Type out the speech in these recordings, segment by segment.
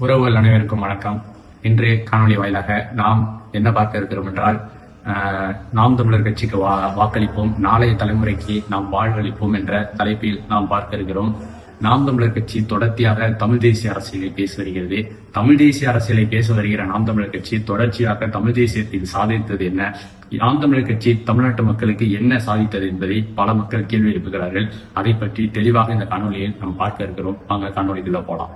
உறவுகள் அனைவருக்கும் வணக்கம். இன்றைய காணொலி வாயிலாக நாம் என்ன பார்க்க இருக்கிறோம் என்றால், நாம் தமிழர் கட்சிக்கு வாக்களிப்போம், நாளைய தலைமுறைக்கு நாம் வாழ்வளிப்போம் என்ற தலைப்பில் நாம் பார்க்க இருக்கிறோம். நாம் தமிழர் கட்சி தொடர்ச்சியாக தமிழ் தேசிய அரசியலை பேசி வருகிறது. தமிழ் தேசிய அரசியலை பேச வருகிற நாம் தமிழர் கட்சி தொடர்ச்சியாக தமிழ் தேசியத்தில் சாதித்தது என்ன, நாம் தமிழர் கட்சி தமிழ்நாட்டு மக்களுக்கு என்ன சாதித்தது என்பதை பல மக்கள் கேள்வி எழுப்புகிறார்கள். அதை பற்றி தெளிவாக இந்த காணொலியில் நாம் பார்க்க இருக்கிறோம். வாங்க காணொலிக்குள்ள போலாம்.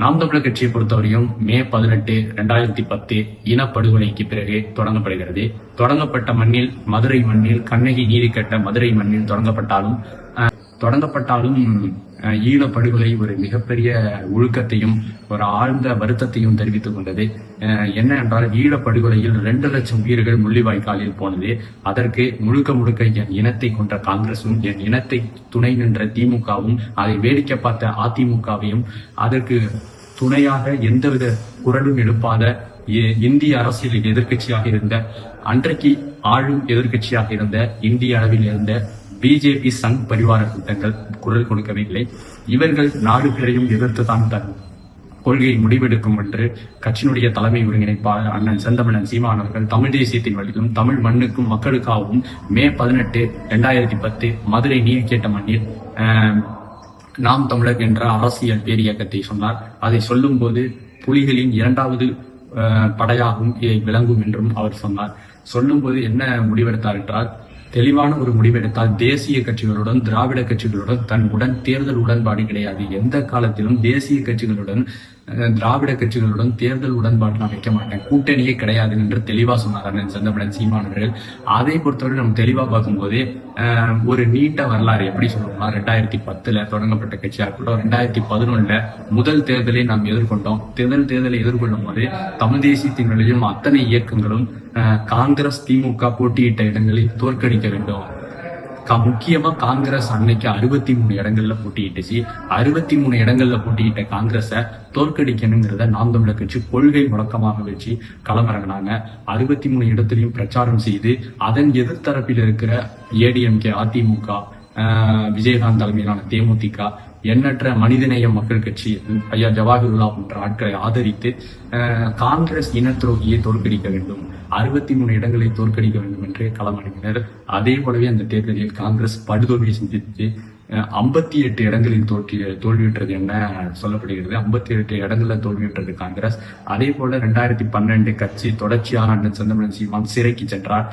நாம் தமிழர் கட்சியை பொறுத்தவரையும் மே 18, 2010 இனப்படுகொலைக்கு பிறகு தொடங்கப்படுகிறது. தொடங்கப்பட்ட மண்ணில், மதுரை மண்ணில், கண்ணகி நீதி கட்ட மதுரை மண்ணில் தொடங்கப்பட்டாலும் ஈழப்படுகொலை ஒரு மிகப்பெரிய ஒழுக்கத்தையும் ஒரு ஆழ்ந்த வருத்தத்தையும் தெரிவித்துக் கொண்டது. என்ன என்றால், ஈழப்படுகொலையில் 2 லட்சம் உயிர்கள் முள்ளிவாய்க்காலில் போனது. அதற்கு முழுக்க என் இனத்தை கொன்ற காங்கிரசும், என் இனத்தை துணை நின்ற திமுகவும், அதை வேடிக்கை பார்த்த அதிமுகவையும், அதற்கு துணையாக எந்தவித குரலும் எழுப்பாத இந்திய அரசியலில் எதிர்கட்சியாக இருந்த, அன்றைக்கு ஆளும் எதிர்கட்சியாக இருந்த, இந்திய அளவில் இருந்த பிஜேபி சங் பரிவார கூட்டங்கள் குரல் கொடுக்கவில்லை. இவர்கள் நாடு பேரையும் எதிர்த்துதான் தன் கொள்கையை முடிவெடுக்கும் என்று கட்சியினுடைய தலைமை ஒருங்கிணைப்பாளர் அண்ணன் செந்தமிழன் சீமான் அவர்கள் தமிழ் தேசியத்தின் வழியிலும் தமிழ் மண்ணுக்கும் மக்களுக்காகவும் மே 18, 2010 மதுரை நீர் கேட்ட மண்ணில் நாம் தமிழர் என்ற அரசியல் பேரியக்கத்தை சொன்னார். அதை சொல்லும் போது புலிகளின் 2வது படையாகவும் விளங்கும் என்றும் அவர் சொன்னார். சொல்லும் போது என்ன முடிவெடுத்தார் என்றால், தெளிவான ஒரு முடிவெடுத்தால் தேசிய கட்சிகளுடன், திராவிட கட்சிகளுடன் தன்னுடன் தேர்தல் உடன்பாடு கிடையாது. எந்த காலத்திலும் தேசிய கட்சிகளுடன், திராவிட கட்சிகளுடன் தேர்தல் உடன்பாடு நான் வைக்க மாட்டேன், கூட்டணியே கிடையாது என்று தெளிவா சொன்னார் அண்ணன் செந்தமிழன் சீமானவர்கள். அதை பொறுத்தவரை நம்ம தெளிவா பார்க்கும்போது ஒரு நீண்ட வரலாறு எப்படி சொல்லணும்னா, 2010 தொடங்கப்பட்ட கட்சியா இருக்கட்டும், 2011 முதல் தேர்தலை நாம் எதிர்கொண்டோம். தேர்தலை எதிர்கொள்ளும் போது தமிழ் தேசியத்தின் வழியும் அத்தனை இயக்கங்களும் காங்கிரஸ், திமுக போட்டியிட்ட இடங்களில் தோற்கடிக்க வேண்டும். முக்கியமா காங்கிரஸ் அன்னைக்கு 63 இடங்கள்ல போட்டியிட்டுச்சு. 63 இடங்கள்ல போட்டியிட்ட காங்கிரஸை தோற்கடிக்கணுங்கிறத நாம் தமிழர் கட்சி கொள்கை முழக்கமாக வச்சு களமிறங்கினாங்க. 63 இடத்திலையும் பிரச்சாரம் செய்து அதன் எதிர்த்தரப்பில் இருக்கிற ஏடிஎம்கே, அதிமுக, விஜயகாந்த் தலைமையிலான தேமுதிக, எண்ணற்ற மனிதநேய மக்கள் கட்சி, ஐயா ஜவாஹிருல்லா போன்ற ஆட்களை ஆதரித்து காங்கிரஸ் இன துரோகியை தோற்கடிக்க வேண்டும், 63 இடங்களை தோற்கடிக்க வேண்டும் என்று களமிறங்கினர். அதே போலவே அந்த தேர்தலில் காங்கிரஸ் படுதோல்வியை சந்தித்து 58 இடங்களில் தோல்வியுற்றது என சொல்லப்படுகிறது. 58 இடங்கள்ல தோல்வியுற்றது காங்கிரஸ். அதே போல 2012 கட்சி தொடர்ச்சியாக அண்ணன் செந்தமிழன் சீமான் சிறைக்கு சென்றார்.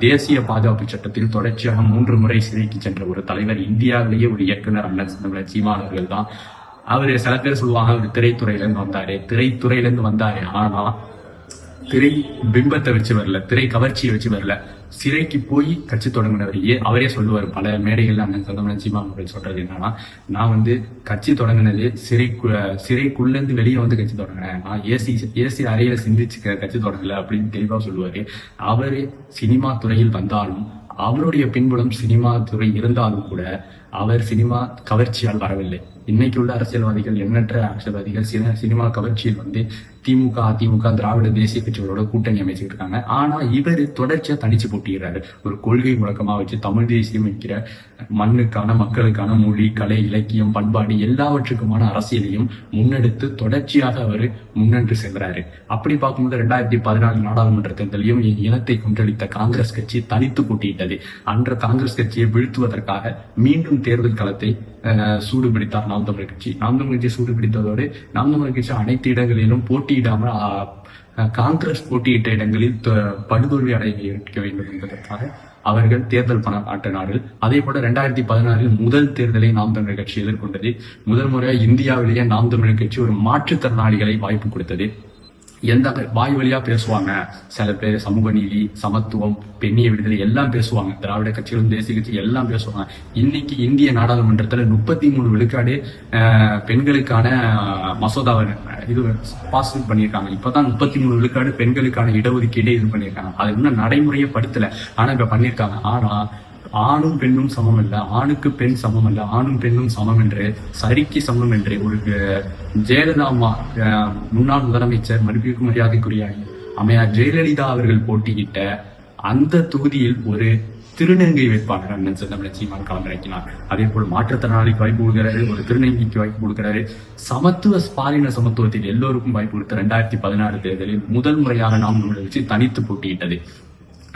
தேசிய பாதுகாப்பு சட்டத்தில் தொடர்ச்சியாக 3 முறை சிறைக்கு சென்ற ஒரு தலைவர், இந்தியாவிலேயே ஒரு இயக்குனர் அண்ணன் செந்தமிழன் சீமான் அவர்கள் தான். அவரு சில பேர் சொல்லுவாங்க, அவர் திரைத்துறையிலிருந்து வந்தாரு. ஆனா திரை பிம்பத்தை வச்சு வரல, திரை கவர்ச்சியை வச்சு வரல, சிறைக்கு போய் கட்சி தொடங்கினவரையே அவரே சொல்லுவார் பல மேடைகள்ல. அண்ணன் செந்தமிழன் சீமான் அவர்கள் சொல்றது என்னன்னா, நான் கட்சி தொடங்கினது சிறைக்குள்ள இருந்து வெளியே கட்சி தொடங்கினேன், நான் ஏசி அறையில சிந்திச்சு கட்சி தொடங்கல அப்படின்னு தெளிவா சொல்லுவாரு. அவரே சினிமா துறையில் வந்தாலும், அவருடைய பின்புலம் சினிமா துறை இருந்தாலும் கூட அவர் சினிமா கவர்ச்சியால் வரவில்லை. இன்னைக்கு உள்ள அரசியல்வாதிகள், எண்ணற்ற அரசியல்வாதிகள் சினிமா கவர்ச்சியில் திமுக, அதிமுக, திராவிட தேசிய கட்சிகளோட கூட்டணி அமைச்சுட்டு இருக்காங்க. ஆனா இவர் தொடர்ச்சியா தனிச்சு போட்டிடுறாரு. ஒரு கொள்கை முழக்கமா வச்சு தமிழ் தேசியம் வைக்கிற மண்ணுக்கான, மக்களுக்கான மொழி, கலை, இலக்கியம், பண்பாடு எல்லாவற்றுக்குமான அரசியலையும் முன்னெடுத்து தொடர்ச்சியாக அவர் முன்னென்று செல்றாரு. அப்படி பார்க்கும்போது 2014 நாடாளுமன்ற தேர்தலையும் இனத்தை கொன்றளித்த காங்கிரஸ் கட்சி தனித்து போட்டியிட்டது. அன்ற காங்கிரஸ் கட்சியை வீழ்த்துவதற்காக மீண்டும் தேர்தல் களத்தை சூடுபிடித்தார் நாம் தமிழர் கட்சி. நாம் தமிழர் கட்சி சூடுபிடித்ததோடு நாம் தமிழர் கட்சி அனைத்து இடங்களிலும் போட்டியிடாமல் காங்கிரஸ் போட்டியிட்ட இடங்களில் படுதோல்வி அடைய வேண்டும் என்பதற்காக அவர்கள் தேர்தல் பணம் காட்டினார்கள். அதே போல 2016 முதல் தேர்தலை நாம் தமிழர் கட்சி எதிர்கொண்டது. முதல் முறையாக இந்தியாவிலேயே நாம் தமிழர் கட்சி ஒரு மாற்றுத்திறனாளிகளை வாய்ப்பு கொடுத்தது. எந்த வாய் வழியா பேசுவாங்க சில பேர், சமூக நீதி, சமத்துவம், பெண்ணிய விடுதலை எல்லாம் பேசுவாங்க. திராவிட கட்சிகளும் தேசிய கட்சி எல்லாம் பேசுவாங்க. இன்னைக்கு இந்திய நாடாளுமன்றத்துல 33 விழுக்காடு பெண்களுக்கான மசோதாவை பாஸ் பண்ணியிருக்காங்க. இப்பதான் 33 விழுக்காடு பெண்களுக்கான இடஒதுக்கீடே இது பண்ணியிருக்காங்க. அது இன்னும் நடைமுறையை படுத்தல, ஆனா இப்ப பண்ணியிருக்காங்க. ஆனா ஆணும் பெண்ணும் சமம் அல்ல, ஆணுக்கு பெண் சமம் அல்ல, ஆணும் பெண்ணும் சமம் என்று, சரிக்கு சமம் என்று ஒரு ஜெயலலிதா முன்னாள் முதலமைச்சர் மதிப்பிற்கு மரியாதைக்குரிய அம்மையார் ஜெயலலிதா அவர்கள் போட்டியிட்ட அந்த தொகுதியில் ஒரு திருநங்கை வேட்பாளர் அண்ணன் செந்தமிழன் சீமான் களமிறக்கினார். அதே போல் மாற்றுத்திறனாளிக்கு வாய்ப்பு கொடுக்கிறாரு, ஒரு திருநங்கைக்கு வாய்ப்பு கொடுக்கிறாரு. சமத்துவ பாலின சமத்துவத்தில் எல்லோருக்கும் வாய்ப்பு கொடுத்த 2016 தேர்தலில் முதல் முறையாக நாம் வச்சு தனித்து போட்டியிட்டது.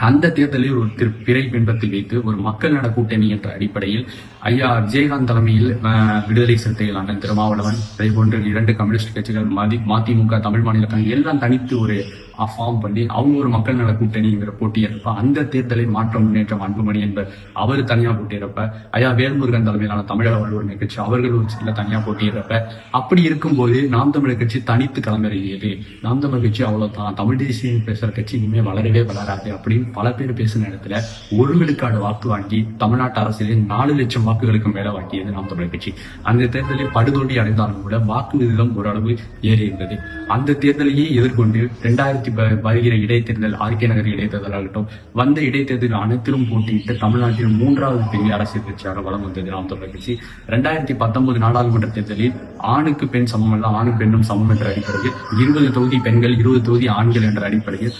அந்த தேர்தலில் ஒரு பிறை பின்பற்றி வைத்து ஒரு மக்கள் நல கூட்டணி என்ற அடிப்படையில் ஐயா விஜயகாந்த் தலைமையில் விடுதலை சிறுத்தைகள் அண்ணன் திருமாவளவன், அதே போன்று 2 கம்யூனிஸ்ட் கட்சிகள், மதிமுக, தமிழ் மாநில கட்சி எல்லாம் தனித்து ஒரு ஃபார்ம் பண்ணி அவங்க ஒரு மக்கள் நல கூட்டணிங்கிற போட்டியிறப்ப அந்த தேர்தலை மாற்றம் முன்னேற்றம் அன்புமணி என்பர் அவர் தனியா போட்டியிறப்ப, ஐயா வேல்முருகன் தலைமையிலான தமிழக வள்ளுவர் கட்சி அவர்கள் ஒரு சில தனியா போட்டியிறப்ப, அப்படி இருக்கும்போது நாம் தமிழர் கட்சி தனித்து களமிறங்கியது. நாம் தமிழர் கட்சி அவ்வளவுதான், தமிழ் தேசியம் பேசுற கட்சி இனிமே வளரவே வளராது அப்படின்னு பல பேர் பேசின இடத்துல 1 விழுக்காடு வாக்கு வாங்கி தமிழ்நாட்டு அரசியலில் 4 லட்சம் வாக்குகளுக்கு மேல வாங்கியது நாம் தமிழர் கட்சி. அந்த தேர்தலில் படுதோல்வி அடைந்தாலும் கூட வாக்கு விகிதம் ஓரளவு ஏறி இருந்தது. அந்த தேர்தலையே எதிர்கொண்டு 2000 வருகிற இடைத்தேர்தல், ஆர்கே நகர் இடைத்தேர்தல் ஆகட்டும், வந்த இடைத்தேர்தல் அனைத்திலும் போட்டியிட்டு தமிழ்நாட்டில் 3வது பெரிய அரசியல் கட்சியாக வளம் வந்தது நாம் தமிழர் கட்சி. 2019 நாடாளுமன்ற தேர்தலில் ஆணுக்கு பெண் சமம் அல்ல, ஆணும் பெண்ணும் சமம் என்ற அடிப்படையில் 20 தொகுதி பெண்கள் 20 தொகுதி ஆண்கள் என்ற அடிப்படையில்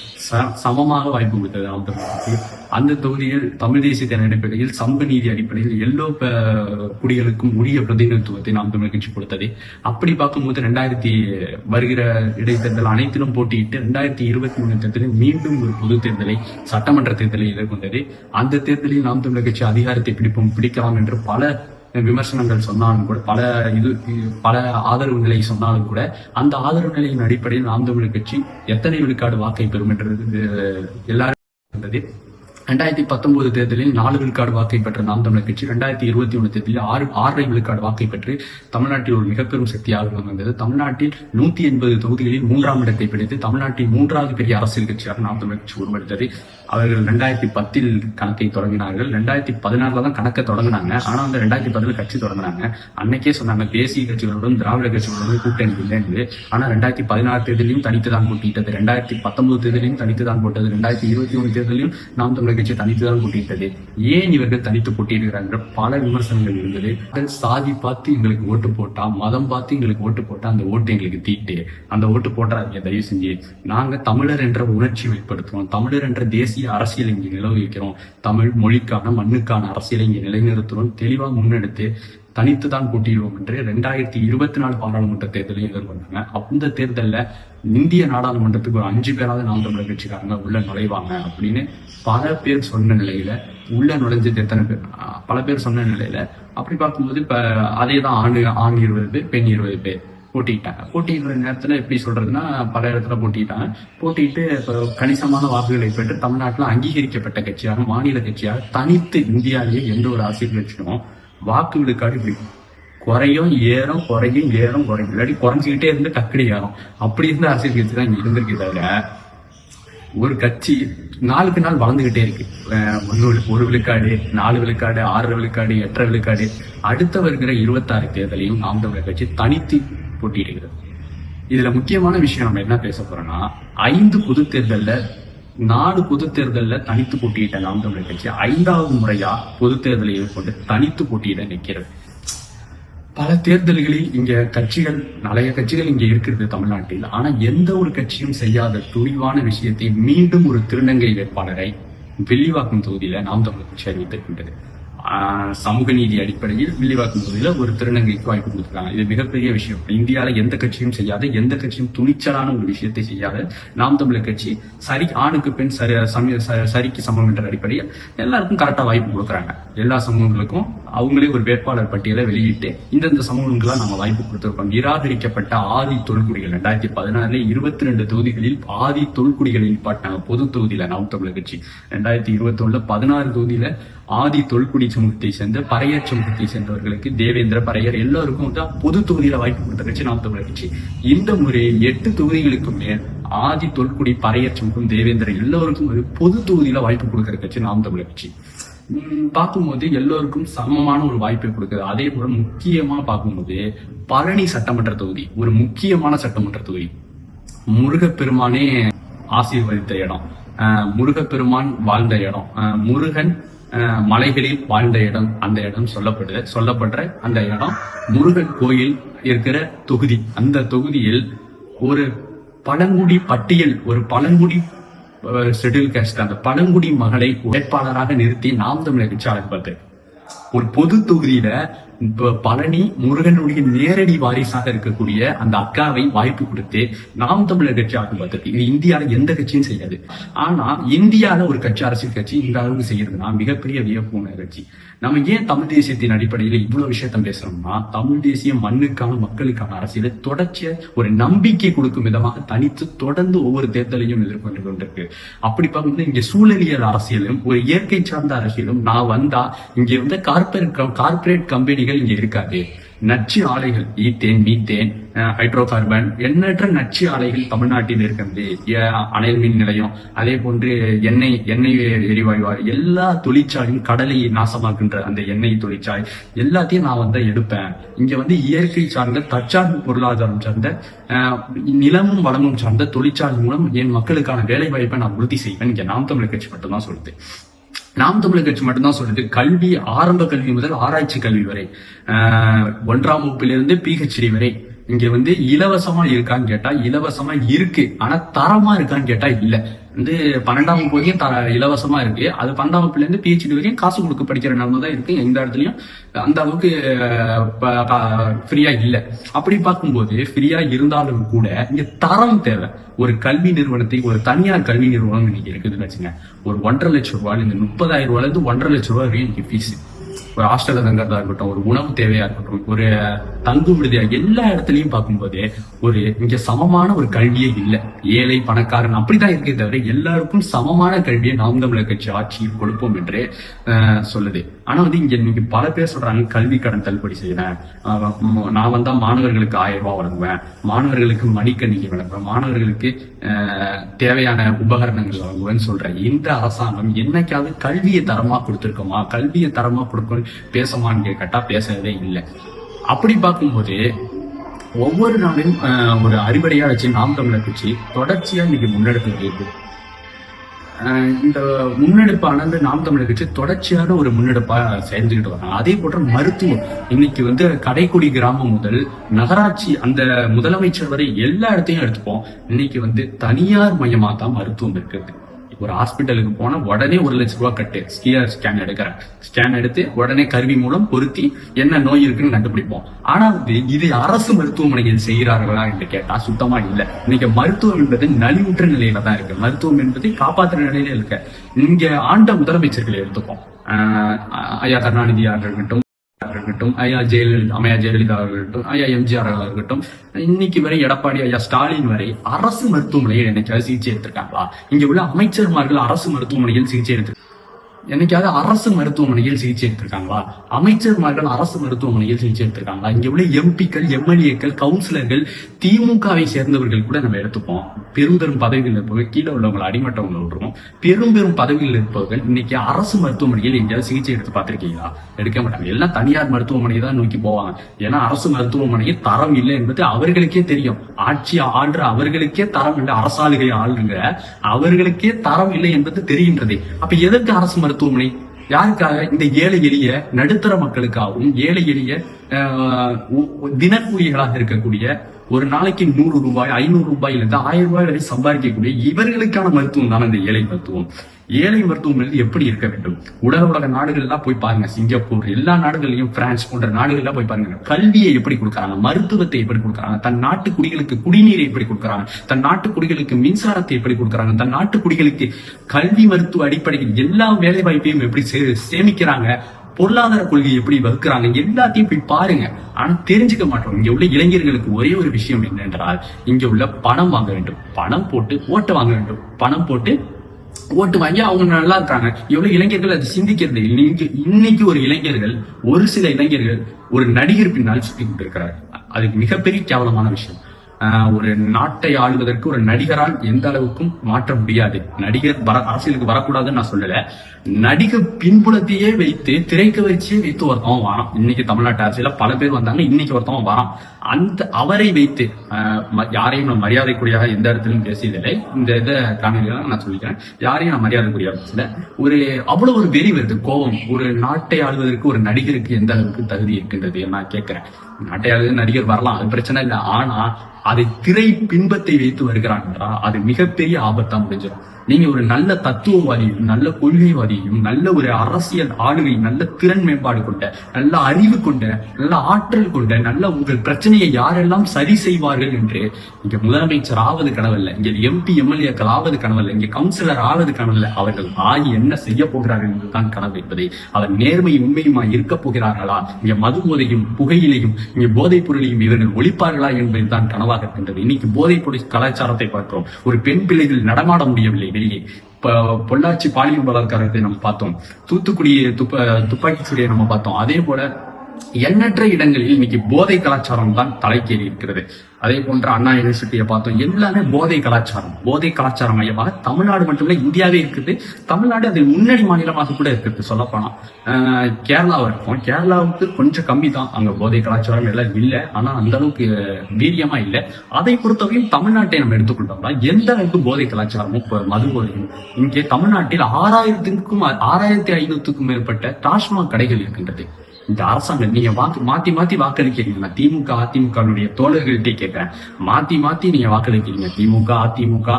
சமமாக வாய்ப்பு கொடுத்தது நாம் தமிழர் கட்சி. அந்த தொகுதியில் தமிழ் தேசியத்தின் அடிப்படையில் சமூக நீதி அடிப்படையில் எல்லோ குடிகளுக்கும் உரிய பிரதிநிதித்துவத்தை நாம் தமிழர் கட்சி கொடுத்தது. அப்படி பார்க்கும்போது 2000 வருகிற இடைத்தேர்தல் அனைத்திலும் போட்டியிட்டு 2023 தேர்தலில் மீண்டும் ஒரு பொது தேர்தலை, சட்டமன்ற தேர்தலை எதிர்கொண்டது. அந்த தேர்தலில் நாம் தமிழர் கட்சி அதிகாரத்தை பிடிக்கலாம் என்று பல விமர்சனங்கள் சொன்னாலும் கூட, பல ஆதரவு நிலை சொன்னாலும் கூட, அந்த ஆதரவு நிலையின் அடிப்படையில் நாம் தமிழர் கட்சி எத்தனை விழுக்காடு வாக்கை பெறும் என்றது எல்லாரும் இருந்தது. 2019 தேர்தலில் 4 விழுக்காடு வாக்கை பெற்ற நாம் தமிழர் கட்சி 2021 தேர்தலில் 6.5 விழுக்காடு வாக்கை பெற்று தமிழ்நாட்டில் ஒரு மிகப்பெரும் சக்தியாக வந்தது. தமிழ்நாட்டில் 180 தொகுதிகளில் 3ஆம் இடத்தை பிடித்து தமிழ்நாட்டில் 3வது பெரிய அரசியல் கட்சியாக நாம் தமிழர் கட்சி உருவெடுத்தது. அவர்கள் 2010 கணக்கை தொடங்கினார்கள். 2016 தான் கணக்கை தொடங்கினாங்க. ஆனா அந்த 2010 கட்சி தொடங்கினாங்க. அன்னைக்கே சொன்னாங்க தேசிய கட்சிகளுடன் திராவிட கட்சிகளுடன் கூட்டணி இல்லை. ஆனா 2016 தேர்தலையும் தனித்துதான் போட்டியிட்டது, 2019 தேர்தலையும் தனித்துதான் போட்டது, 2021 தேர்தலையும் நாம் தமிழர் கட்சி தனித்துதான் போட்டியிட்டது. ஏன் இவர்கள் தனித்து போட்டியிடுகிறாங்க பல விமர்சனங்கள் இருந்தது. சாதி பார்த்து எங்களுக்கு ஓட்டு போட்டா, மதம் பார்த்து எங்களுக்கு ஓட்டு போட்டா அந்த ஓட்டு எங்களுக்கு தீட்டு, அந்த ஓட்டு போட்டுறாதீங்க தயவு செஞ்சு. நாங்க தமிழர் என்ற உணர்ச்சி வெளிப்படுத்துவோம், தமிழர் என்ற தேசிய அரசியல் இங்கே நிலவகிக்கிறோம், தமிழ் மொழிக்கான மண்ணுக்கான அரசியலை இங்கே நிலைநிறுத்துறோம், தெளிவா முன்னெடுத்து தனித்துதான் போட்டியிடுவோம் என்று 2024 பாராளுமன்ற தேர்தலையும் எதிர்கொண்டாங்க. அந்த தேர்தலில் இந்திய நாடாளுமன்றத்துக்கு ஒரு 5 பேராவது நாம் தமிழர் கட்சிக்காரங்க உள்ள நுழைவாங்க அப்படின்னு பல பேர் சொன்ன நிலையில, உள்ள நுழைஞ்சது எத்தனை பேர், பல பேர் சொன்ன நிலையில அப்படி பார்க்கும்போது இப்ப அதே தான் ஆண் 20 பேர், பெண் 20 பேர் போட்டிட்டாங்க. போட்டியிடுற நேரத்துல எப்படி சொல்றதுன்னா, பல இடத்துல போட்டிட்டாங்க. போட்டிட்டு கணிசமான வாக்குகளை பெற்று தமிழ்நாட்டில் அங்கீகரிக்கப்பட்ட கட்சியாக, மாநில கட்சியாக தனித்து இந்தியாவிலேயே எந்த ஒரு அரசியல் கட்சியும் வாக்கு விழுக்காடு இப்படி குறையும் ஏறும் குறையும் ஏறும் குறையும், இல்லாட்டி குறைஞ்சிக்கிட்டே இருந்து டக்குனு ஏறும், அப்படி இருந்த அரசியல் கட்சி தான் இங்க இருந்திருக்கு. தவிர ஒரு கட்சி நாளுக்கு நாள் வளர்ந்துகிட்டே இருக்கு. 1 விழுக்காடு, 4 விழுக்காடு, 6 விழுக்காடு, 8 விழுக்காடு. அடுத்த வருகிற 26 தேர்தலையும் நாம் தமிழர் கட்சி தனித்து போட்டியிடுகிறது. இதுல முக்கியமான விஷயம் நம்ம என்ன பேச போறோம்னா, 5 பொது தேர்தல்ல 4 பொது தேர்தல்ல தனித்து போட்டியிட்ட நாம் தமிழர் கட்சி 5வது முறையா பொது தேர்தலை எதிர்கொண்டு தனித்து போட்டியிட நிற்கிறது. பல தேர்தல்களில் இங்க கட்சிகள், நிறைய கட்சிகள் இங்க இருக்கிறது தமிழ்நாட்டில். ஆனா எந்த ஒரு கட்சியும் செய்யாத துணிவான விஷயத்தை மீண்டும் ஒரு திருநங்கை வேட்பாளரை வில்லிவாக்கம் தொகுதியில நாம் தமிழர் கட்சி அறிவித்திருக்கின்றது. சமூக நீதி அடிப்படையில் வில்லிவாக்கம் தொகுதியில ஒரு திருநங்கைக்கு வாய்ப்பு கொடுத்துருக்காங்க. இது மிகப்பெரிய விஷயம். இந்தியாவில எந்த கட்சியும் செய்யாத, எந்த கட்சியும் துணிச்சலான ஒரு விஷயத்தை செய்யாத நாம் தமிழர் கட்சி ஆணுக்கு பெண் சரிக்கு சமம் என்ற அடிப்படையில் எல்லாருக்கும் கரெக்டா வாய்ப்பு கொடுக்குறாங்க. எல்லா சமூகங்களுக்கும் அவங்களே ஒரு வேட்பாளர் பட்டியலை வெளியிட்டு இந்தந்த சமூகங்களா நம்ம வாய்ப்பு கொடுத்திருக்கோம். நிராகரிக்கப்பட்ட ஆதி தொல்குடிகள் 2016 22 தொகுதிகளில் ஆதி தொல்குடிகளில் பாட்டாங்க பொது தொகுதியில நாம் தமிழர் கட்சி. 2021 16 தொகுதியில ஆதி தொல்குடி சமூகத்தை சேர்ந்த பறையர் சமூகத்தை சேர்ந்தவர்களுக்கு தேவேந்திர பறையர் எல்லாருக்கும் பொது தொகுதியில வாய்ப்பு கொடுத்த கட்சி நாம் தமிழர் கட்சி. இந்த முறை 8 தொகுதிகளுக்கு மேல் ஆதி தொல்குடி பறையர் சமூகம் தேவேந்திர எல்லோருக்கும் பொது தொகுதியில வாய்ப்பு கொடுக்கிற கட்சி நாம் தமிழர் கட்சி. பார்க்கும்போது எல்லோருக்கும் சமமான ஒரு வாய்ப்பை கொடுக்குது. அதே போல முக்கியமா பார்க்கும்போது பழனி சட்டமன்ற தொகுதி ஒரு முக்கியமான சட்டமன்ற தொகுதி. முருகப்பெருமானே ஆசீர்வதித்த இடம், முருகப்பெருமான் வாழ்ந்த இடம், முருகன் மலைகளில் வாழ்ந்த இடம், அந்த இடம் சொல்லப்படுற அந்த இடம் முருகன் கோயில் இருக்கிற தொகுதி. அந்த தொகுதியில் ஒரு பழங்குடி பட்டியல், ஒரு பழங்குடி ஷெட்யூல் காஸ்ட், அந்த பழங்குடி மகளை வேட்பாளராக நிறுத்தி நாம் தமிழர் கட்சி ஆரம்பிப்பது. ஒரு பொது தொகுதியில இப்ப பழனி முருகனுடைய நேரடி வாரிசாக இருக்கக்கூடிய அந்த அக்காவை வாய்ப்பு கொடுத்து நாம் தமிழர் கட்சி ஆரம்பிப்பது. இது இந்தியால எந்த கட்சியும் செய்யாது. ஆனா இந்தியால ஒரு கட்சி, அரசியல் கட்சி இந்த அளவுக்கு செய்யறதுன்னா மிகப்பெரிய வியப்பான கட்சி. நம்ம ஏன் தமிழ் தேசியத்தின் அடிப்படையில் இவ்வளவு விஷயத்த பேசுறோம்னா, தமிழ் தேசிய மண்ணுக்கான மக்களுக்கான அரசியலை தொடர்ச்சிய ஒரு நம்பிக்கை கொடுக்கும் விதமாக தனித்து தொடர்ந்து ஒவ்வொரு தேர்தலையும் எதிர்கொண்டு கொண்டிருக்கு. அப்படி பார்க்கும்போது இங்க சூழலியல் அரசியலும் ஒரு இயற்கை சார்ந்த அரசியலும் நான் வந்தா இங்க வந்து கார்பரேட் கம்பெனிகள் இங்க இருக்காது. நச்சு ஆலைகள், ஈத்தேன், மீத்தேன், ஹைட்ரோ கார்பன், எண்ணற்ற நச்சு ஆலைகள் தமிழ்நாட்டில் இருக்கிறது. அனல் மின் நிலையம், அதே போன்று எண்ணெய் எரிவாயு, எல்லா தொழிற்சாலையும் கடலை நாசமாக்குன்ற அந்த எண்ணெய் தொழிற்சாலை எல்லாத்தையும் நான் வந்து எடுப்பேன். இங்க வந்து இயற்கை சார்ந்த தற்சார்பு பொருளாதாரம் சார்ந்த நிலமும் வளமும் சார்ந்த தொழிற்சாலை மூலம் என் மக்களுக்கான வேலை வாய்ப்பை நான் உறுதி செய்வேன். இங்க நாம் தமிழர் கட்சி மட்டும்தான் சொல்லுது. நாம் தமிழர் கட்சி மட்டும்தான் சொல்றது. கல்வி, ஆரம்ப கல்வி முதல் ஆராய்ச்சி கல்வி வரை, 1ஆம் வகுப்பிலிருந்து PhD வரை இங்க வந்து இலவசமா இருக்கான்னு கேட்டா இலவசமா இருக்கு. ஆனா தரமா இருக்கான்னு கேட்டா இல்ல. வந்து 12ஆம் வகுப்பு வரைக்கும் இலவசமா இருக்கு. அது 12ஆம் வகுப்புல இருந்து PhD வரைக்கும் காசு கொடுக்க படிக்கிற நிலைமை தான் இருக்கு. எந்த இடத்துலயும் அந்த அளவுக்கு ஃப்ரீயா இல்ல. அப்படி பார்க்கும்போது ஃப்ரீயா இருந்தாலும் கூட இங்க தரம் தேவை. ஒரு கல்வி நிறுவனத்தை, ஒரு தனியார் கல்வி நிறுவனம் இன்னைக்கு இருக்குதுன்னு வச்சுங்க, ஒரு 1,50,000 ரூபாய், இந்த 30,000 ரூபாயில இருந்து 1,50,000 ரூபாய் வரைக்கும் ஃபீஸ். ஒரு ஹாஸ்டல்ல தங்கறதா இருக்கட்டும், ஒரு உணவு தேவையா இருக்கட்டும், ஒரு தங்கு விடுதியா, எல்லா இடத்துலயும் பார்க்கும்போது ஒரு இங்க சமமான ஒரு கல்வியே இல்லை. ஏழை பணக்காரன் அப்படிதான் இருக்கே தவிர எல்லாருக்கும் சமமான கல்வியை நாம் தமிழர் கட்சி ஆட்சியில் கொடுப்போம் என்று சொல்லுது. ஆனா வந்து இங்க இன்னைக்கு பல பேர் சொல்றாங்க கல்வி கடன் தள்ளுபடி செய்யறேன், நான் வந்தா மாணவர்களுக்கு 1000 ரூபாய் வழங்குவேன், மாணவர்களுக்கு மடிக்கணினி வழங்குவேன், மாணவர்களுக்கு தேவையான உபகரணங்கள் வழங்குவேன்னு சொல்றேன். இந்த அரசாங்கம் என்னைக்காவது கல்வியை தரமா கொடுத்திருக்கோமா? கல்வியை தரமா கொடுக்க பேசமான்னு கேட்டா பேசவே இல்லை. அப்படி பார்க்கும்போது ஒவ்வொரு நாளும் ஒரு அடிப்படையா வச்சு நாம் தமிழர் கட்சி தொடர்ச்சியா இன்னைக்கு முன்னெடுப்பு. இந்த முன்னெடுப்பானது நாம் தமிழர் கட்சி தொடர்ச்சியான ஒரு முன்னெடுப்பா செஞ்சுக்கிட்டு வராங்க. அதே போன்ற மருத்துவம் இன்னைக்கு வந்து கடைக்குடி கிராமம் முதல் நகராட்சி, அந்த முதலமைச்சர் வரை எல்லா இடத்தையும் எடுத்துப்போம். இன்னைக்கு வந்து தனியார் மையமா தான் மருத்துவம் இருக்குது. ஒரு ஹாஸ்பிட்டலுக்கு போனா உடனே 1,00,000 ரூபாய் கட்டு, ஸ்கேன் எடுக்கிறேன், ஸ்கேன் எடுத்து உடனே கருவி மூலம் பொருத்தி என்ன நோய் இருக்குன்னு கண்டுபிடிப்போம். ஆனா இது அரசு மருத்துவமனையில் செய்கிறார்களா என்று கேட்டா சுத்தமா இல்லை. இன்னைக்கு மருத்துவம் என்பது நலிவுற்ற நிலையில தான் இருக்கு. மருத்துவம் என்பதை காப்பாற்றுற நிலையில இருக்கு. இங்க ஆண்ட முதலமைச்சர்களை எடுத்துப்போம். ஐயா கருணாநிதி இருக்கட்டும், ஐயா ஜெயலலிதா இருக்கட்டும், ஐயா எம்ஜிஆர் இருக்கட்டும், இன்னைக்கு வரை எடப்பாடி ஐயா ஸ்டாலின் வரை அரசு மருத்துவமனையில் என்னைக்காவது சிகிச்சை எடுத்திருக்காங்களா? இங்க உள்ள அமைச்சர்மார்கள் அரசு மருத்துவமனையில் சிகிச்சை எடுத்து என்னைக்காவது அரசு மருத்துவமனையில் சிகிச்சை எடுத்திருக்காங்களா? அமைச்சர்மார்கள் அரசு மருத்துவமனையில் சிகிச்சை எடுத்திருக்காங்களா? இங்க உள்ள எம்பிக்கள், MLAக்கள், கவுன்சிலர்கள், திமுகவை சேர்ந்தவர்கள் கூட நம்ம எடுத்துப்போம். பெரும் பதவிகள் இருப்பவர்கள், கீழே உள்ளவங்களை அடிமட்டவங்களை விட்டுருவோம். பெரும் பதவிகள் இருப்பவர்கள் இன்னைக்கு அரசு மருத்துவமனையில் எங்கேயாவது சிகிச்சை எடுத்து பார்த்திருக்கீங்களா? எடுக்க மாட்டாங்க. எல்லாம் தனியார் மருத்துவமனையை தான் நோக்கி போவாங்க. ஏன்னா அரசு மருத்துவமனையில் தரம் இல்லை என்பது அவர்களுக்கே தெரியும். ஆட்சி ஆள்ற அவர்களுக்கே தரம் இல்லை, அரசாளுகை ஆளுங்க அவர்களுக்கே தரம் இல்லை என்பது தெரிகின்றது. அப்ப எதற்கு அரசு மருத்துவமனை? யாருக்காக? இந்த ஏழை எளிய நடுத்தர மக்களுக்காகவும், ஏழை எளிய தினக்கூலிகளாக இருக்கக்கூடிய, ஒரு நாளைக்கு 100 ரூபாய் 500 ரூபாயிலிருந்து 1000 ரூபாய் வரை சம்பாதிக்கக்கூடிய இவர்களுக்கான மருத்துவம் தான் இந்த ஏழை மருத்துவம். ஏழை மருத்துவம் எப்படி இருக்க வேண்டும்? உலக நாடுகள்லாம் போய் பாருங்க, சிங்கப்பூர், எல்லா நாடுகளையும், பிரான்ஸ் போன்ற நாடுகள்லாம் போய் பாருங்க. கல்வியை எப்படி கொடுக்கறாங்க, மருத்துவத்தை எப்படி கொடுக்கறாங்க, தன் நாட்டு குடிகளுக்கு குடிநீரை எப்படி கொடுக்கறாங்க, தன் நாட்டு குடிகளுக்கு மின்சாரத்தை எப்படி கொடுக்கறாங்க, தன் நாட்டு குடிகளுக்கு கல்வி மருத்துவ அடிப்படையில் எல்லா வேலை வாய்ப்பையும் எப்படி சேமிக்கிறாங்க, பொருளாதார கொள்கையை எப்படி வகுக்கிறாங்க, எல்லாத்தையும் போய் பாருங்க. ஆனா தெரிஞ்சுக்க மாட்டோம். இங்க உள்ள இளைஞர்களுக்கு ஒரே ஒரு விஷயம் என்னென்றால், இங்க உள்ள பணம் வாங்க வேண்டும், பணம் போட்டு ஓட்டு வாங்க வேண்டும், பணம் போட்டு ஓட்டு வாங்கி அவங்க நல்லா இருக்காங்க. எவ்வளவு இளைஞர்கள் அது சிந்திக்கிறது. இன்னைக்கு ஒரு சில இளைஞர்கள் ஒரு நடிகர் பின்னால் சுத்தி கொண்டு இருக்கிறார். அதுக்கு மிகப்பெரிய கேவலமான விஷயம். ஒரு நாட்டை ஆளுவதற்கு ஒரு நடிகரால் எந்த அளவுக்கும் மாற்ற முடியாது. நடிகர் அரசியலுக்கு வரக்கூடாதுன்னு நான் சொல்லல. நடிகர் பின்புலத்தையே வைத்து திரைக்க வச்சே வைத்து ஒருத்தவன் வரான். இன்னைக்கு தமிழ்நாட்டு அரசியல பல பேர் வந்தாங்க, இன்னைக்கு ஒருத்தவன் வரான். அந்த அவரை வைத்து யாரையும் நான் மரியாதைக்குரியாக எந்த இடத்துலையும் பேசியதில்லை. இந்த இதை காணொலியாக நான் சொல்லிக்கிறேன், யாரையும் நான் மரியாதைக்குரியாக பேசல. அவ்வளவு ஒரு வெறி வருது, கோபம். ஒரு நாட்டை ஆளுவதற்கு ஒரு நடிகருக்கு எந்த அளவுக்கு தகுதி இருக்கின்றது நான் கேட்கிறேன். நாட்டை ஆளுவது நடிகர் வரலாம், அது பிரச்சனை இல்லை. ஆனா அதை திரை பின்பத்தை வைத்து வருகிறான்றா அது மிகப்பெரிய ஆபத்தா முடிஞ்சிடும். நீங்க ஒரு நல்ல தத்துவவாதியும் நல்ல கொள்கைவாதியும் நல்ல ஒரு அரசியல் ஆளுகை, நல்ல திறன் மேம்பாடு கொண்ட, நல்ல அறிவு கொண்ட, நல்ல ஆற்றல் கொண்ட, நல்ல உங்கள் பிரச்சனையை யாரெல்லாம் சரி செய்வார்கள் என்று இங்க முதலமைச்சர் ஆவது கனவல்ல, இங்க MP MLAக்கள் ஆவது கனவல்ல, இங்க கவுன்சிலர் ஆவது கனவல்ல. அவர்கள் என்ன செய்ய போகிறார்கள் என்பதுதான் கனவு என்பதை, அவர் நேர்மை உண்மையுமா இருக்க போகிறார்களா, இங்க மது போதையும் புகையிலையும் இங்க போதைப் பொருளையும் இவர்கள் ஒழிப்பார்களா என்பதுதான் கனவாக இருக்கின்றது. இன்னைக்கு போதைப் பொருள் கலாச்சாரத்தை பார்க்கிறோம். ஒரு பெண் பிள்ளைகள் நடமாட முடியவில்லை வெளியே. பொள்ளாச்சி பாலியல் பலாத்காரத்தை நம்ம பார்த்தோம், தூத்துக்குடி துப்பாக்கி சூடியை நம்ம பார்த்தோம். அதே போல எண்ணற்ற இடங்களில் இன்னைக்கு போதை கலாச்சாரம் தான் தலைக்கேறி இருக்கிறது. அதே போன்ற அண்ணா யூனிவர்சிட்டியை பார்த்தோம், எல்லாமே போதை கலாச்சாரம் மையமாக தமிழ்நாடு மட்டுமில்ல இந்தியாவே இருக்குது. தமிழ்நாடு அது முன்னணி மாநிலமாக கூட இருக்குது. சொல்ல போனா கேரளாவா இருக்கும், கேரளாவுக்கு கொஞ்சம் கம்மி தான் அங்க போதை கலாச்சாரம் எல்லாம் இல்லை, ஆனா அந்த அளவுக்கு வீரியமா இல்லை. அதை பொறுத்தவரையும் தமிழ்நாட்டை நம்ம எடுத்துக்கொண்டோம்னா எந்த அளவுக்கு போதை கலாச்சாரமும் மது போதையும் இங்கே தமிழ்நாட்டில் 6500க்கும் மேற்பட்ட டாஸ்மாக் கடைகள் இருக்கின்றது. இந்த அரசாங்கம் நீங்க மாத்தி வாக்களிக்கிறீங்க. திமுக அதிமுக தோழர்கள்ட்டே கேட்கிறேன், மாத்தி நீங்க வாக்களிக்கிறீங்க. திமுக அதிமுக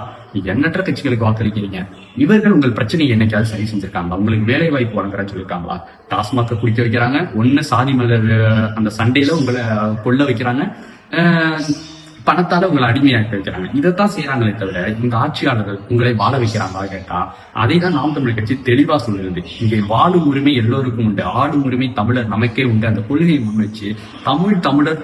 எண்ணற்ற கட்சிகளுக்கு வாக்களிக்கிறீங்க. இவர்கள் உங்கள் பிரச்சனையை என்னைக்காவது சரி செஞ்சிருக்காங்க? உங்களுக்கு வேலை வாய்ப்பு வழங்குறேன்னு சொல்லியிருக்காங்களா? டாஸ்மாக குடிக்க வைக்கிறாங்க, ஒன்னு சாதி மலர் அந்த சண்டையில உங்களை கொல்ல வைக்கிறாங்க, பணத்தால உங்களை அடிமையாக்கி வைக்கிறாங்க. இதைத்தான் செய்யறாங்களே தவிர இந்த ஆட்சியாளர்கள் உங்களை வாழ வைக்கிறாங்களா கேட்டா அதை தான் நாம் தமிழர் கட்சி தெளிவா சொல்லுறது. இங்கே வாழும் உரிமை எல்லோருக்கும் உண்டு, ஆளும் உரிமை தமிழர் நமக்கே உண்டு. அந்த கொள்கையை முன்வச்சு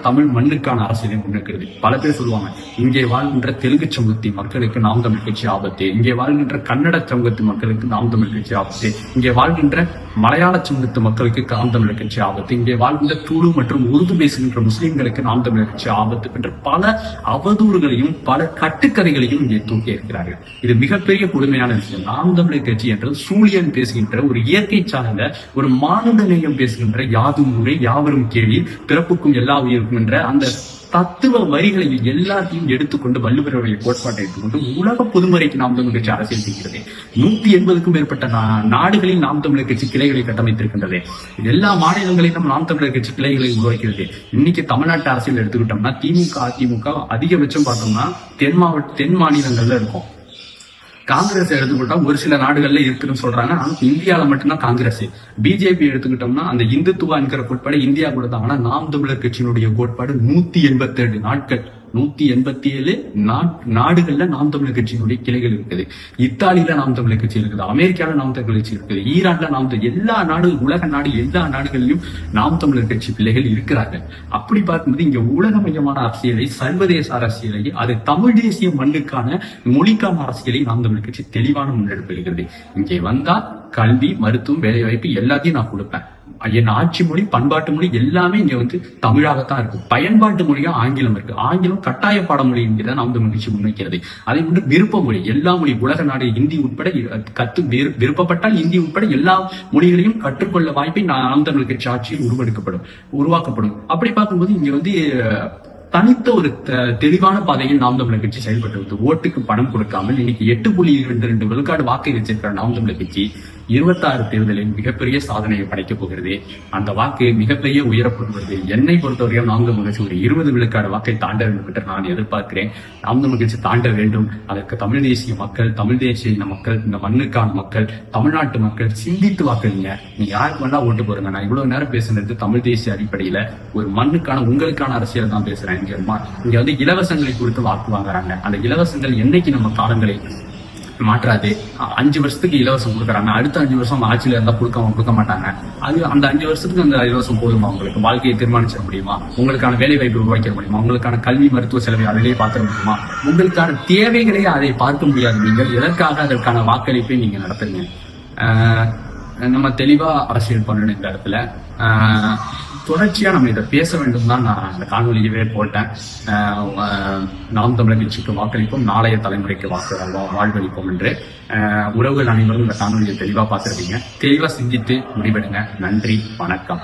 தமிழ் மண்ணுக்கான அரசியலை முன்னெடுக்கிறது. பல பேர் சொல்லுவாங்க, இங்கே வாழ்கின்ற தெலுங்கு சமூகத்தி மக்களுக்கு நாம் தமிழ் கட்சி ஆபத்து, இங்கே வாழ்கின்ற கன்னட சமூகத்து மக்களுக்கு நாம் தமிழ் கட்சி ஆபத்து, இங்கே வாழ்கின்ற மலையாள சமூகத்து மக்களுக்கு நாம் தமிழர் கட்சி ஆபத்து, இங்கே வாழ்கின்ற துளு மற்றும் உருது பேசுகின்ற முஸ்லிம்களுக்கு நாம் தமிழர் கட்சி ஆபத்து என்ற பல அவதூறுகளையும் பல கட்டுக்கதைகளையும் இங்கே தூக்கி இருக்கிறார்கள். இது மிகப்பெரிய கொடுமையான விஷயம். நாம் தமிழர் கட்சி என்ற சூழியன் பேசுகின்ற, ஒரு இயற்கை சார்ந்த, ஒரு மானுட நேயம் பேசுகின்ற, யாதும் ஊரே யாவரும் கேள்வி பிறப்புக்கும் எல்லா உயிருக்கும் என்ற அந்த தத்துவ வரிகளை எல்லாத்தையும் எடுத்துக்கொண்டு வள்ளுவருடைய கோட்பாட்டை எடுத்துக்கொண்டு உலக பொதுமறைக்கு நாம் தமிழர் கட்சி அரசியல் செய்கிறது. 180க்கும் மேற்பட்ட நாடுகளில் நாம் தமிழர் கட்சி கிளைகளை கட்டமைத்திருக்கின்றது. எல்லா மாநிலங்களிலும் நாம் தமிழர் கட்சி கிளைகளை உருவாக்கிறது. இன்னைக்கு தமிழ்நாட்டு அரசியல் எடுத்துக்கிட்டோம்னா திமுக அதிமுக அதிகபட்சம் பார்த்தோம்னா தென் மாநிலங்கள்ல இருக்கும். காங்கிரஸ் எடுத்துக்கிட்டா ஒரு சில நாடுகள்ல இருக்குன்னு சொல்றாங்க, ஆனா இந்தியாவில மட்டும்தான் காங்கிரஸ். பிஜேபி எடுத்துக்கிட்டோம்னா அந்த இந்துத்துவா என்கிற கோட்பாடு இந்தியா கூட தான். ஆனா நாம் தமிழர் கட்சியினுடைய கோட்பாடு 187 நாட்கள், 187 நாடுகள்ல நாம் தமிழர் கட்சியினுடைய கிளைகள் இருக்குது. இத்தாலியில நாம் தமிழர் கட்சி இருக்குது, அமெரிக்கால நாம் தமிழர் கட்சி இருக்குது, ஈரான்ல எல்லா உலக நாடு எல்லா நாடுகளிலும் நாம் தமிழர் கட்சி பிள்ளைகள் இருக்கிறார்கள். அப்படி பார்க்கும்போது இங்க உலகமயமான அரசியலை, சர்வதேச அரசியலை, அது தமிழ் தேசிய மண்ணுக்கான மொழிக்கான அரசியலை நாம் தமிழர் கட்சி தெளிவான முன்னெடுப்பு இருக்கிறது. இங்கே வந்தா கல்வி, மருத்துவம், வேலை வாய்ப்பு எல்லாத்தையும் நான் கொடுப்பேன். என் ஆட்சி மொழி, பண்பாட்டு மொழி எல்லாமே இங்க தமிழாகத்தான் இருக்கு. பயன்பாட்டு மொழியா ஆங்கிலம் இருக்கு. ஆங்கிலம் கட்டாய பாடமொழி என்கிறத நாம் தமிழ் கட்சி முன்வைக்கிறது. அதே போன்று விருப்ப மொழி, எல்லா மொழி, உலக நாடு இந்தி உட்பட விருப்பப்பட்டால் இந்தி உட்பட எல்லா மொழிகளையும் கற்றுக்கொள்ள வாய்ப்பை நாம் தமிழ் கட்சி ஆட்சியில் உருவாக்கப்படும். அப்படி பார்க்கும்போது இங்க தனித்த ஒரு தெளிவான பாதையில் நாம் தமிழர் கட்சி செயல்பட்டு ஓட்டுக்கு பணம் கொடுக்காமல் இன்னைக்கு 8.22 விழுக்காடு வாக்கை வச்சிருக்கிற நாம் தமிழர் கட்சி 26 தேர்தலில் மிகப்பெரிய சாதனையை படைக்கப் போகிறது. அந்த வாக்கு மிகப்பெரிய உயரப்படுகிறது. என்னை பொறுத்தவரையும் நாம் தமிழர் கட்சி ஒரு 20 விழுக்காடு வாக்கை தாண்ட வேண்டும் என்று நான் எதிர்பார்க்கிறேன். நாம் தமிழர் கட்சி தாண்ட வேண்டும். அதற்கு தமிழ் தேசிய மக்கள், தமிழ் தேசிய மக்கள், இந்த மண்ணுக்கான மக்கள், தமிழ்நாட்டு மக்கள் சிந்தித்து வாக்களிங்க. நீங்க யாருக்கு வேணா ஓட்டு போடுங்க. நான் இவ்வளவு நேரம் பேசுனது தமிழ் தேசிய அடிப்படையில ஒரு மண்ணுக்கான உங்களுக்கான அரசியல் தான் பேசுறேன். இங்க இலவசங்களை கொடுத்து வாக்கு வாங்குறாங்க. அந்த இலவசங்கள் என்னைக்கு நம்ம காலங்களை மாற்றாது. 5 வருஷத்துக்கு இலவசம் கொடுக்குறாங்க, அடுத்த 5 வருஷம் ஆட்சியில இருந்தா கொடுக்க மாட்டாங்க. அது அந்த 5 வருஷத்துக்கு அந்த இலவசம் போதுமா? உங்களுக்கு வாழ்க்கையை தீர்மானிச்சிட முடியுமா? உங்களுக்கான வேலை வாய்ப்பு உருவாக்க முடியுமா? உங்களுக்கான கல்வி மருத்துவ செலவை அதிலேயே பார்க்க முடியுமா? உங்களுக்கான தேவைகளே அதை பார்க்க முடியாது. நீங்கள் எதற்காக அதற்கான வாக்களிப்பை நீங்க நடத்துறீங்க? நம்ம தெளிவா அரசியல் பண்ணணும் இந்த இடத்துல. தொடர்ச்சியா நம்ம இதை பேச வேண்டும் தான் நான் அந்த காணொலியவே போட்டேன். நாம் தமிழர் கட்சிக்கு வாக்களிப்போம், நாளைய தலைமுறைக்கு வாழ்வளிப்போம் என்று. உறவுகள் அனைவரும் இந்த காணொலியை தெளிவா பார்த்திருக்கீங்க. தெளிவா சிந்தித்து முடிவெடுங்க. நன்றி, வணக்கம்.